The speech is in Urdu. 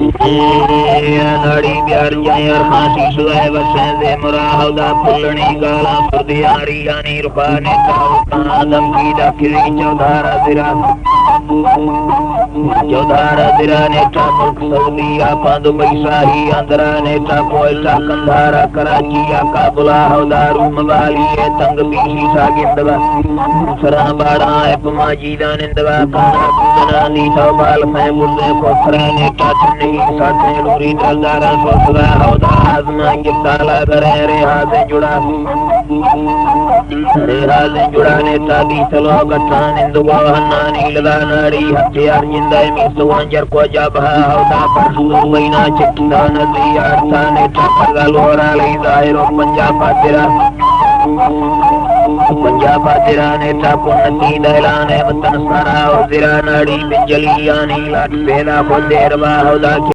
ناڑی پیار جائر خاصی سوائے بسیں دے مراہدہ پھلنی گالا سردیاری یعنی رفانے تاؤتان دمکی دکھری چودھارا زرا نیٹا ملک سعودی آپا دبئی شاہی اندرا نیٹا کوئٹہ کندھارا کراچی آکا بلا ہودہ روم والی تنگ بیشی ساگندوا سرا باڑا ایپ ماجیدہ نندوا کانا کندنا نیٹا بال میں بلدے کوفرا نیٹا چنہی ساتھے لوری دلدارا سوسرا ہودہ آزما گفتالا کرے ریحازے جڑا نیٹا بیسلو گٹھا نندوا ہنانی لدا ناڑی ہتھیار جندہ میسو انجر کو جابہ ہودہ پرسور وینا چکتا نزی آرتا نیٹا پرگا لورا لی ظاہرو پنجابہ تیرا نیٹا پنکی دہلانے وطن سارا و زرا ناڑی بجلی آنی لاٹ پیدا خود دیر باہودہ